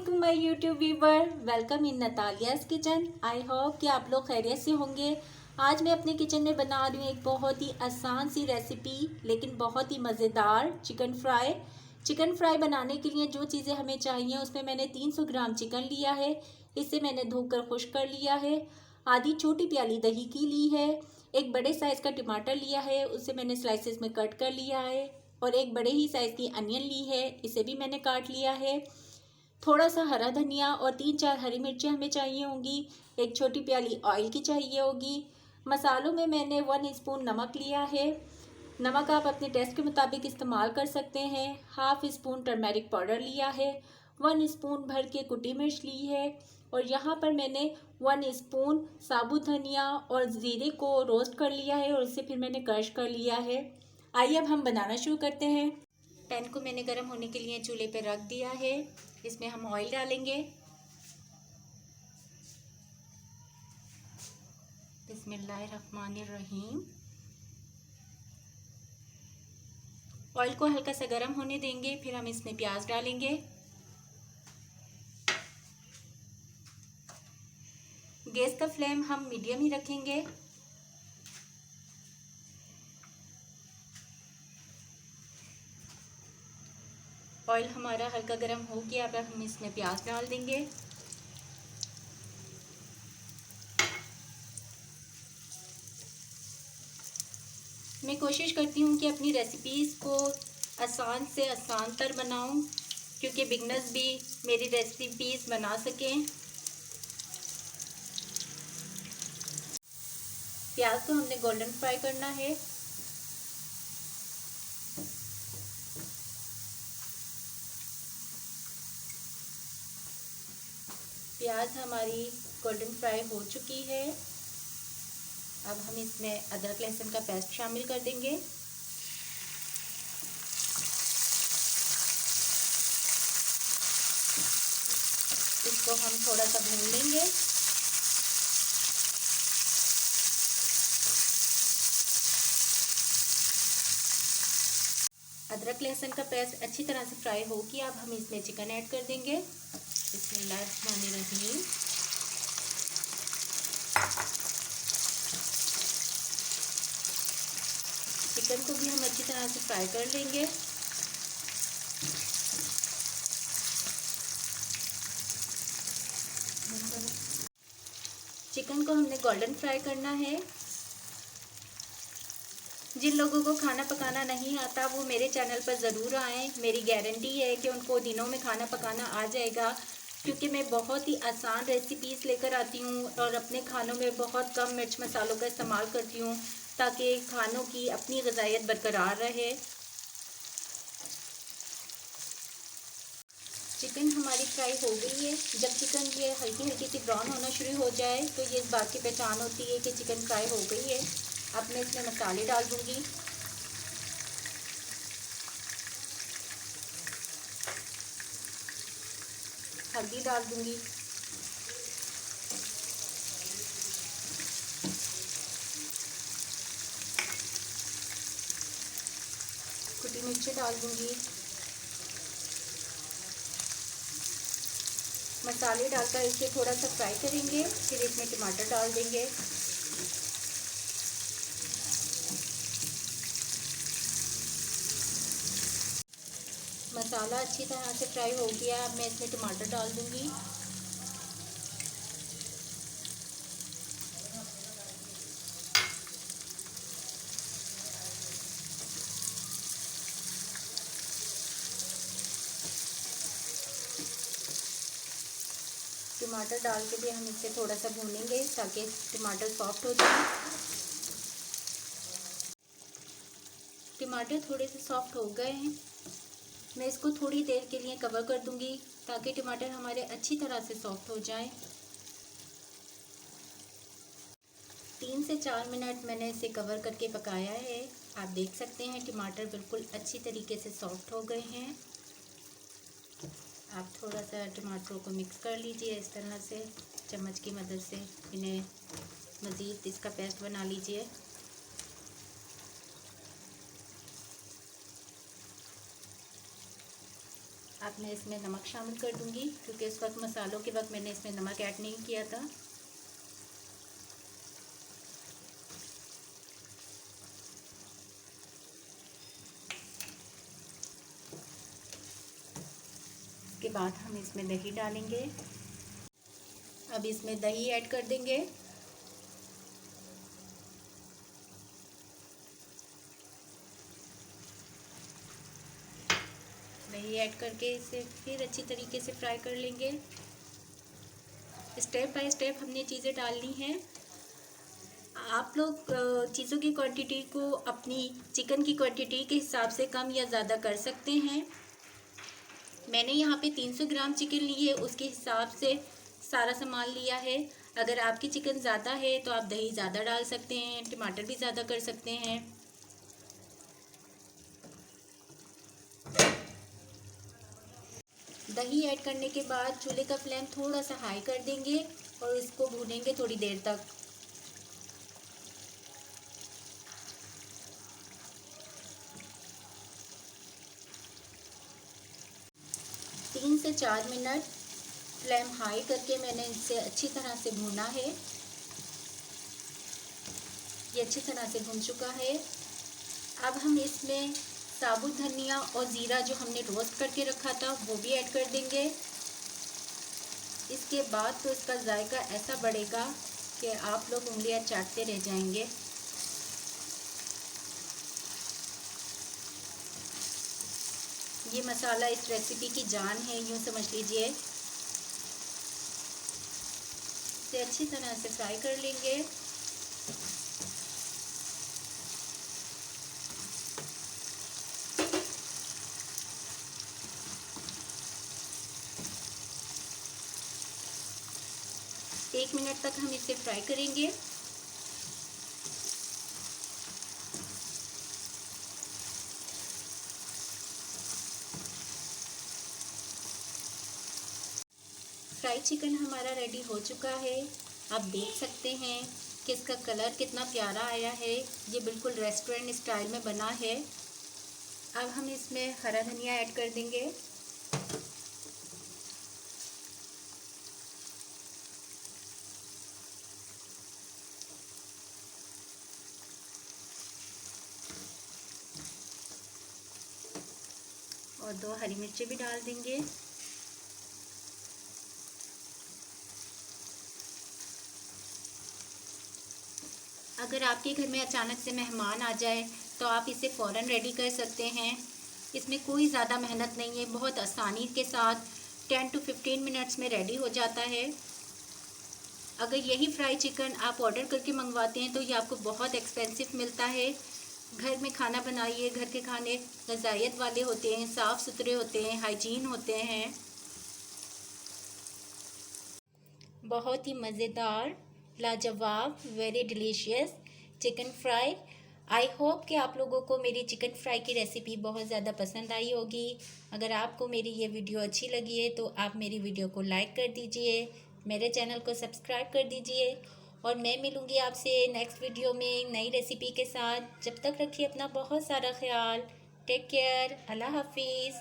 वालेकुम my YouTube viewer, welcome in Natalia's kitchen. I hope कि आप लोग खैरियत से होंगे। आज मैं अपने किचन में बना रही हूँ एक बहुत ही आसान सी रेसिपी, लेकिन बहुत ही मज़ेदार चिकन फ्राई। चिकन फ्राई बनाने के लिए जो चीज़ें हमें चाहिए, उसमें मैंने 300 ग्राम चिकन लिया है। इसे मैंने धोकर खुश्क कर लिया है। आधी छोटी प्याली दही की ली है। एक बड़े साइज़ का टमाटर लिया है, उसे मैंने स्लाइसेस में कट कर लिया है। और एक बड़े ही साइज़ की अनियन ली है, इसे भी मैंने काट लिया है। थोड़ा सा हरा धनिया और 3-4 हरी मिर्चें हमें चाहिए होंगी। एक छोटी प्याली ऑयल की चाहिए होगी। मसालों में मैंने 1 स्पून नमक लिया है। नमक आप अपने टेस्ट के मुताबिक इस्तेमाल कर सकते हैं। हाफ स्पून टर्मेरिक पाउडर लिया है। 1 स्पून भर के कुटी मिर्च ली है। और यहाँ पर मैंने 1 स्पून साबुत धनिया और ज़ीरे को रोस्ट कर लिया है और उसे फिर मैंने क्रश कर लिया है। आइए अब हम बनाना शुरू करते हैं। पैन को मैंने गर्म होने के लिए चूल्हे पर रख दिया है। इसमें हम ऑयल डालेंगे। बिस्मिल्लाहिर्रहमानिर्रहीम। ऑयल को हल्का सा गर्म होने देंगे, फिर हम इसमें प्याज डालेंगे। गैस का फ्लेम हम मीडियम ही रखेंगे। ऑयल हमारा हल्का गर्म हो गया, अब हम इसमें प्याज डाल देंगे। मैं कोशिश करती हूँ कि अपनी रेसिपीज़ को आसान से आसान तर बनाऊँ, क्योंकि बिगनर्स भी मेरी रेसिपीज़ बना सकें। प्याज को हमने गोल्डन फ्राई करना है। प्याज हमारी गोल्डन फ्राई हो चुकी है। अब हम इसमें अदरक लहसुन का पेस्ट शामिल कर देंगे। इसको हम थोड़ा सा भून लेंगे। अदरक लहसुन का पेस्ट अच्छी तरह से फ्राई हो गया, अब हम इसमें चिकन ऐड कर देंगे। बिस्मिल्लाहिर्रहमानिर्रहीम। चिकन को भी हम अच्छी तरह से फ्राई कर लेंगे। चिकन को हमने गोल्डन फ्राई करना है। जिन लोगों को खाना पकाना नहीं आता वो मेरे चैनल पर ज़रूर आएँ। मेरी गारंटी है कि उनको दिनों में खाना पकाना आ जाएगा, क्योंकि मैं बहुत ही आसान रेसिपीज़ लेकर आती हूँ और अपने खानों में बहुत कम मिर्च मसालों का इस्तेमाल करती हूँ, ताकि खानों की अपनी ग़िज़ाइयत बरकरार रहे। चिकन हमारी फ्राई हो गई है। जब चिकन ये हल्की हल्की सी ब्राउन होना शुरू हो जाए तो ये इस बात की पहचान होती है कि चिकन फ्राई हो गई है। अब मैं इसमें मसाले डाल दूँगी। हल्दी डाल दूँगी। कुटी मिर्ची डाल दूँगी। मसाले डालकर इसे थोड़ा सा फ्राई करेंगे, फिर इसमें टमाटर डाल देंगे। मसाला अच्छी तरह से फ्राई हो गया, अब मैं इसमें टमाटर डाल दूँगी। टमाटर डाल के भी हम इसे थोड़ा सा भूनेंगे ताकि टमाटर सॉफ्ट हो जाए। टमाटर थोड़े से सॉफ्ट हो गए हैं। मैं इसको थोड़ी देर के लिए कवर कर दूंगी ताकि टमाटर हमारे अच्छी तरह से सॉफ्ट हो जाएं। 3 से 4 मिनट मैंने इसे कवर करके पकाया है। आप देख सकते हैं टमाटर बिल्कुल अच्छी तरीके से सॉफ्ट हो गए हैं। आप थोड़ा सा टमाटरों को मिक्स कर लीजिए इस तरह से चम्मच की मदद से, इन्हें मज़ीद इसका पेस्ट बना लीजिए। अब मैं इसमें नमक शामिल कर दूंगी, क्योंकि इस वक्त मसालों के वक्त मैंने इसमें नमक ऐड नहीं किया था। इसके बाद हम इसमें दही डालेंगे। अब इसमें दही ऐड कर देंगे। दही ऐड करके इसे फिर अच्छी तरीके से फ्राई कर लेंगे। स्टेप बाय स्टेप हमने चीज़ें डालनी हैं। आप लोग चीज़ों की क्वांटिटी को अपनी चिकन की क्वांटिटी के हिसाब से कम या ज़्यादा कर सकते हैं। मैंने यहाँ पे 300 ग्राम चिकन ली है, उसके हिसाब से सारा सामान लिया है। अगर आपकी चिकन ज़्यादा है तो आप दही ज़्यादा डाल सकते हैं, टमाटर भी ज़्यादा कर सकते हैं। दही ऐड करने के बाद चूल्हे का फ्लेम थोड़ा सा हाई कर देंगे और इसको भूनेंगे थोड़ी देर तक। तीन से 4 मिनट फ्लेम हाई करके मैंने इसे अच्छी तरह से भूना है। ये अच्छी तरह से भून चुका है। अब हम इसमें साबुत धनिया और ज़ीरा जो हमने रोस्ट करके रखा था वो भी ऐड कर देंगे। इसके बाद तो इसका जायका ऐसा बढ़ेगा कि आप लोग उंगलियां चाटते रह जाएंगे। ये मसाला इस रेसिपी की जान है, यूँ समझ लीजिए। इसे अच्छी तरह से फ्राई कर लेंगे। एक मिनट तक हम इसे फ्राई करेंगे। फ्राई चिकन हमारा रेडी हो चुका है। आप देख सकते हैं कि इसका कलर कितना प्यारा आया है। ये बिल्कुल रेस्टोरेंट स्टाइल में बना है। अब हम इसमें हरा धनिया ऐड कर देंगे। और 2 हरी मिर्चें भी डाल देंगे। अगर आपके घर में अचानक से मेहमान आ जाए तो आप इसे फ़ौरन रेडी कर सकते हैं। इसमें कोई ज़्यादा मेहनत नहीं है, बहुत आसानी के साथ 10 to 15 मिनट्स में रेडी हो जाता है। अगर यही फ्राई चिकन आप ऑर्डर करके मंगवाते हैं तो ये आपको बहुत एक्सपेंसिव मिलता है। घर में खाना बनाइए, घर के खाने ग़िज़ाइयत वाले होते हैं, साफ़ सुथरे होते हैं, हाइजीन होते हैं। बहुत ही मज़ेदार, लाजवाब, वेरी डिलीशियस चिकन फ्राई। आई होप कि आप लोगों को मेरी चिकन फ्राई की रेसिपी बहुत ज़्यादा पसंद आई होगी। अगर आपको मेरी ये वीडियो अच्छी लगी है तो आप मेरी वीडियो को लाइक कर दीजिए, मेरे चैनल को सब्सक्राइब कर दीजिए और मैं मिलूँगी आपसे नेक्स्ट वीडियो में नई रेसिपी के साथ। जब तक रखिए अपना बहुत सारा ख्याल। Take care. अल्लाह हाफिज़।